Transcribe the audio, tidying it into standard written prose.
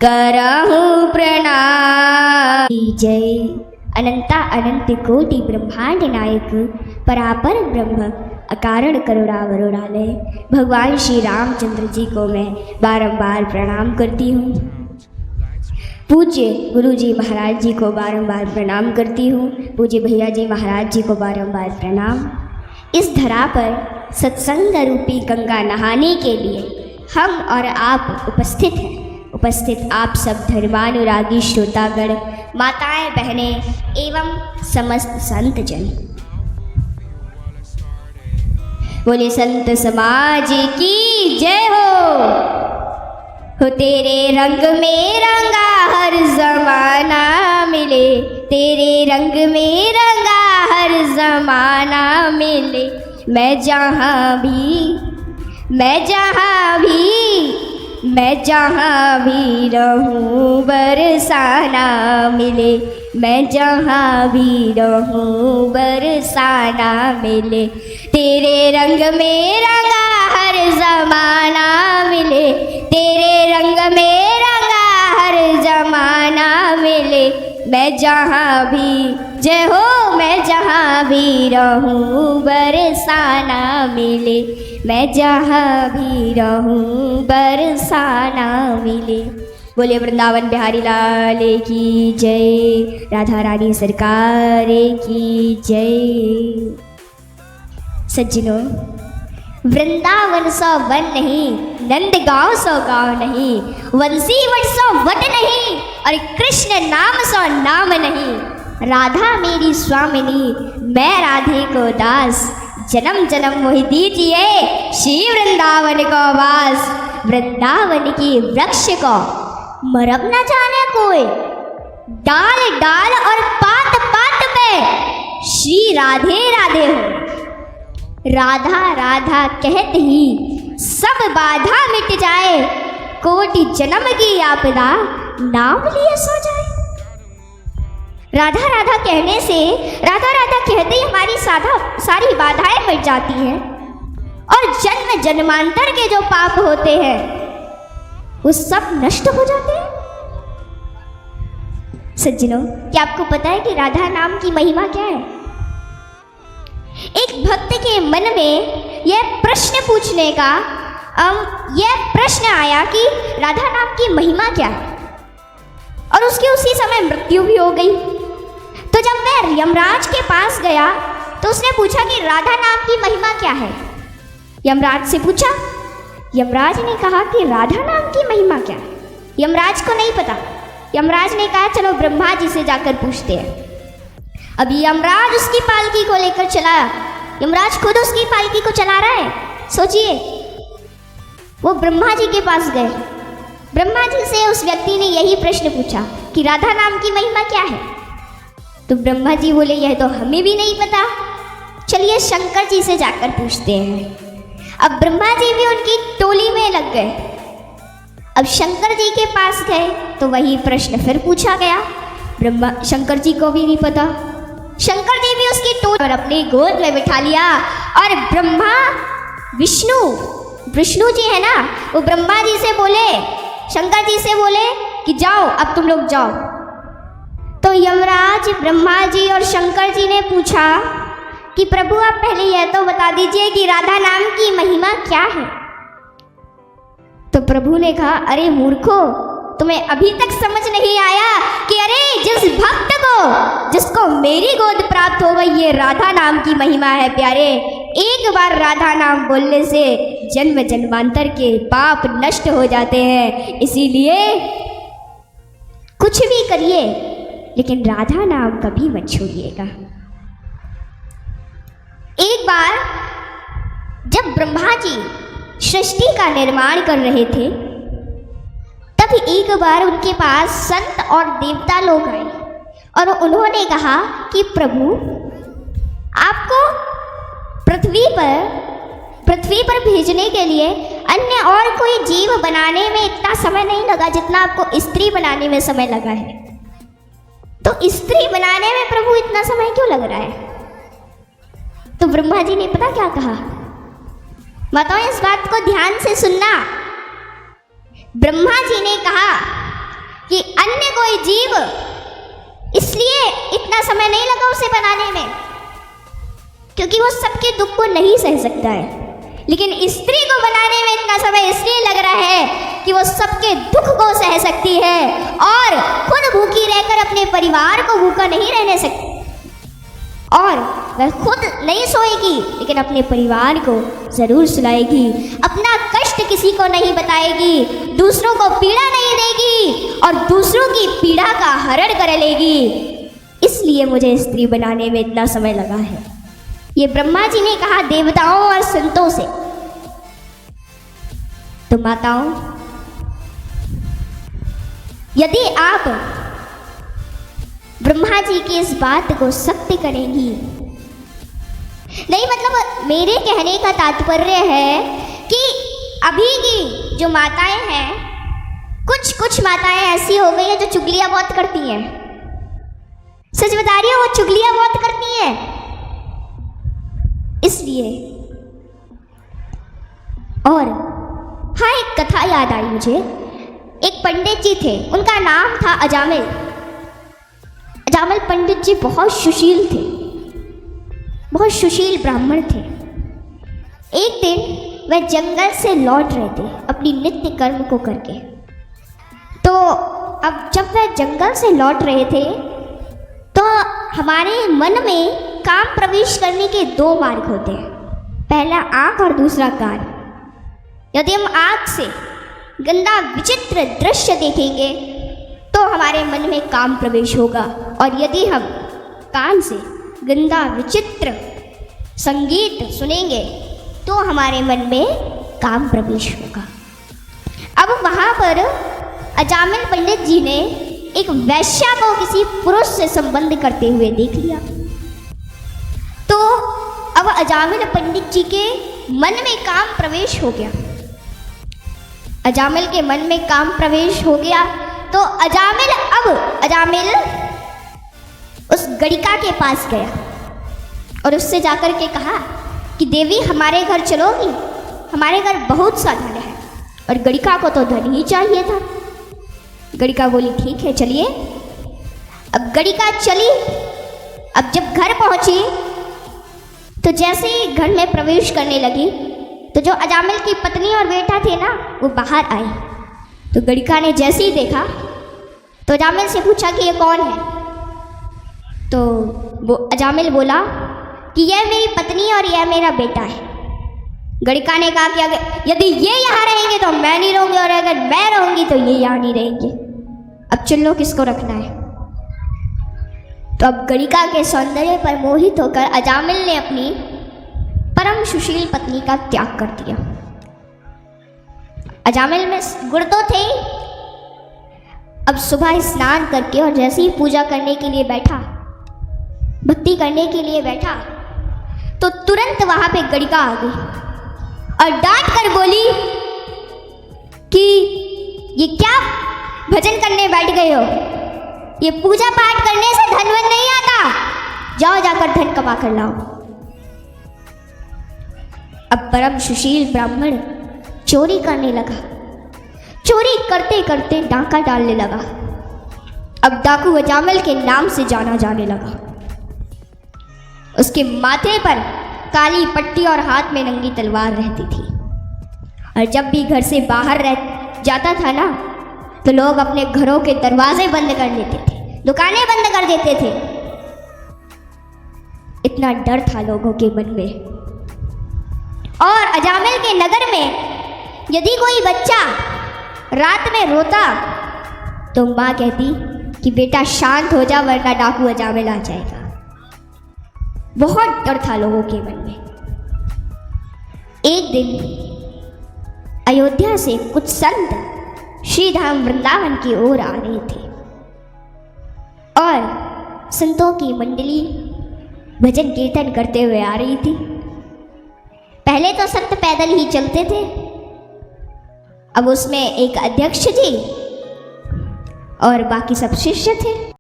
करहूँ प्रणाम। जय अनंता अनंत कोटि ब्रह्मांड नायक परापर ब्रह्म अकारण करुणावरुणालय भगवान श्री रामचंद्र जी को मैं बारंबार प्रणाम करती हूँ। पूज्य गुरु जी महाराज जी को बारंबार प्रणाम करती हूँ। पूज्य भैया जी महाराज जी को बारंबार प्रणाम। इस धरा पर सत्संग रूपी गंगा नहाने के लिए हम और आप उपस्थित हैं। उपस्थित आप सब धर्मानुरागी श्रोतागण, माताएं, बहनें एवं समस्त संत जन, बोले संत समाज की जय हो। तेरे रंग में रंगा हर जमाना मिले, तेरे रंग में रंगा हर जमाना मिले। मैं जहाँ भी रहूं बरसाना मिले, मैं जहाँ भी रहूं बरसाना मिले। तेरे रंग में रंगा हर जमाना मिले, तेरे रंग में रंगा हर जमाना मिले। मैं जहाँ भी जय हो, मैं जहाँ भी रहूं बरसाना मिले, मैं जहाँ भी रहूं बरसाना मिले। बोले वृंदावन बिहारी लाल की जय, राधा रानी सरकार की जय। सज्जनों, वृंदावन सौ वन नहीं, नंदगांव सौ गांव नहीं, वंशीवट सौ वट नहीं, और कृष्ण नाम सौ नाम नहीं। राधा मेरी स्वामिनी, मैं राधे को दास, जन्म जन्म मोहि दीजिए श्री वृंदावन को वास। वृंदावन की वृक्ष को मरब न जाने कोई, डाल डाल और पात पात पे श्री राधे राधे हो। राधा राधा कहते ही सब बाधा मिट जाए, कोटि जन्म की आपदा नाम लिए सो जाए। राधा राधा कहने से, राधा राधा कहते ही हमारी सारी बाधाएं मिट जाती हैं, और जन्म जन्मांतर के जो पाप होते हैं वो सब नष्ट हो जाते हैं। सज्जनों, क्या आपको पता है कि राधा नाम की महिमा क्या है? एक भक्त के मन में यह प्रश्न पूछने का यह प्रश्न आया कि राधा नाम की महिमा क्या है, और उसकी उसी समय मृत्यु भी हो गई। तो जब वह यमराज के पास गया तो उसने पूछा कि राधा नाम की महिमा क्या है। यमराज से पूछा, यमराज ने कहा कि राधा नाम की महिमा क्या है। यमराज को नहीं पता। यमराज ने कहा चलो ब्रह्मा जी से जाकर पूछते हैं। अब यमराज उसकी पालकी को लेकर चला। यमराज खुद उसकी पालकी को चला रहा है। सोचिए, वो ब्रह्मा जी के पास गए। ब्रह्मा जी से उस व्यक्ति ने यही प्रश्न पूछा कि राधा नाम की महिमा क्या है। तो ब्रह्मा जी बोले यह तो हमें भी नहीं पता, चलिए शंकर जी से जाकर पूछते हैं। अब ब्रह्मा जी भी उनकी टोली में लग गए। अब शंकर जी के पास गए तो वही प्रश्न फिर पूछा गया। शंकर जी को भी नहीं पता। शंकर जी भी उसकी टोली पर अपनी गोद में बिठा लिया, और ब्रह्मा विष्णु जी है ना, वो ब्रह्मा जी से बोले, शंकर जी से बोले कि जाओ, अब तुम लोग जाओ। तो यमराज, ब्रह्मा जी और शंकर जी ने पूछा कि प्रभु आप पहले यह तो बता दीजिए कि राधा नाम की महिमा क्या है। तो प्रभु ने कहा, अरे मूर्खो, तुम्हें अभी तक समझ नहीं आया कि अरे जिस भक्त को, जिसको मेरी गोद प्राप्त हो गई, ये राधा नाम की महिमा है प्यारे। एक बार राधा नाम बोलने से जन्म जन्मांतर के पाप नष्ट हो जाते हैं। इसीलिए कुछ भी करिए लेकिन राधा नाम कभी मत छोड़िएगा। एक बार जब ब्रह्मा जी सृष्टि का निर्माण कर रहे थे, तब एक बार उनके पास संत और देवता लोग आए और उन्होंने कहा कि प्रभु, आपको पृथ्वी पर भेजने के लिए अन्य और कोई जीव बनाने में इतना समय नहीं लगा जितना आपको स्त्री बनाने में समय लगा है। तो स्त्री बनाने में प्रभु इतना समय क्यों लग रहा है? तो ब्रह्मा जी ने पता क्या कहा? माताओं, इस बात को ध्यान से सुनना। ब्रह्मा जी ने कहा कि अन्य कोई जीव, इसलिए इतना समय नहीं लगा उसे बनाने में क्योंकि वो सबके दुख को नहीं सह सकता है, लेकिन स्त्री को बनाने में इतना समय इसलिए लग रहा है कि वो सबके दुख को सह सकती है और खुद भूखी रहकर अपने परिवार को भूखा नहीं रहने सकती, और वह खुद नहीं सोएगी लेकिन अपने परिवार को जरूर सुलाएगी, अपना कष्ट किसी को नहीं बताएगी, दूसरों को पीड़ा नहीं देगी और दूसरों की पीड़ा का हरण कर लेगी। इसलिए मुझे स्त्री बनाने में इतना समय लगा है। ये ब्रह्मा जी ने कहा देवताओं और संतों से। तो माताओं, यदि आप ब्रह्मा जी की इस बात को सत्य करेंगी, नहीं मतलब मेरे कहने का तात्पर्य है कि अभी की जो माताएं हैं, कुछ माताएं ऐसी हो गई हैं जो चुगलियां बहुत करती हैं। सच बता रही हूं, वो चुगलियां बहुत करती हैं। इसलिए और हाँ, एक कथा याद आई मुझे। एक पंडित जी थे, उनका नाम था अजामिल। अजामिल पंडित जी बहुत सुशील थे, बहुत सुशील ब्राह्मण थे। एक दिन वह जंगल से लौट रहे थे अपनी नित्य कर्म को करके। तो अब जब वह जंगल से लौट रहे थे तो हमारे मन में काम प्रवेश करने के दो मार्ग होते हैं, पहला आँख और दूसरा कान। यदि हम आँख से गंदा विचित्र दृश्य देखेंगे तो हमारे मन में काम प्रवेश होगा, और यदि हम कान से गंदा विचित्र संगीत सुनेंगे तो हमारे मन में काम प्रवेश होगा। अब वहाँ पर अजामिल पंडित जी ने एक वैश्या को किसी पुरुष से संबंध करते हुए देख लिया। तो अब अजामिल पंडित जी के मन में काम प्रवेश हो गया। अजामिल के मन में काम प्रवेश हो गया तो अजामिल उस गणिका के पास गया और उससे जाकर के कहा कि देवी हमारे घर चलोगी, हमारे घर बहुत सा धन है। और गणिका को तो धन ही चाहिए था। गणिका बोली ठीक है चलिए। अब गणिका चली। अब जब घर पहुंची तो जैसे ही घर में प्रवेश करने लगी तो जो अजामिल की पत्नी और बेटा थे ना, वो बाहर आए। तो गणिका ने जैसे ही देखा तो अजामिल से पूछा कि ये कौन है। तो वो अजामिल बोला कि यह मेरी पत्नी और यह मेरा बेटा है। गणिका ने कहा कि अगर यदि ये यहाँ रहेंगे तो मैं नहीं रहूँगी, और अगर मैं रहूँगी तो ये यहाँ नहीं रहेंगे। अब चुन लो किसको रखना है। तो अब गणिका के सौंदर्य पर मोहित होकर अजामिल ने अपनी परम सुशील पत्नी का त्याग कर दिया। अजामिल में गुण तो थे। अब सुबह स्नान करके और जैसे ही पूजा करने के लिए बैठा, भक्ति करने के लिए बैठा, तो तुरंत वहां पे गणिका आ गई और डांट कर बोली कि ये क्या भजन करने बैठ गए हो, ये पूजा पाठ करने से धन वन नहीं आता, जाओ जाकर धन कमा कर लाओ। अब परम सुशील ब्राह्मण चोरी करने लगा। चोरी करते करते डाका डालने लगा। अब डाकू अजामिल के नाम से जाना जाने लगा। उसके माथे पर काली पट्टी और हाथ में नंगी तलवार रहती थी। और जब भी घर से बाहर जाता था ना, तो लोग अपने घरों के दरवाजे बंद कर लेते थे, दुकानें बंद कर देते थे। इतना डर था लोगों के मन में। और अजामिल के नगर में यदि कोई बच्चा रात में रोता तो माँ कहती कि बेटा शांत हो जा वरना डाकू अजामिल आ जाएगा। बहुत डर था लोगों के मन में। एक दिन अयोध्या से कुछ संत श्री धाम वृंदावन की ओर आ रहे थे और संतों की मंडली भजन कीर्तन करते हुए आ रही थी। पहले तो संत पैदल ही चलते थे, अब उसमें एक अध्यक्ष जी और बाकी सब शिष्य थे।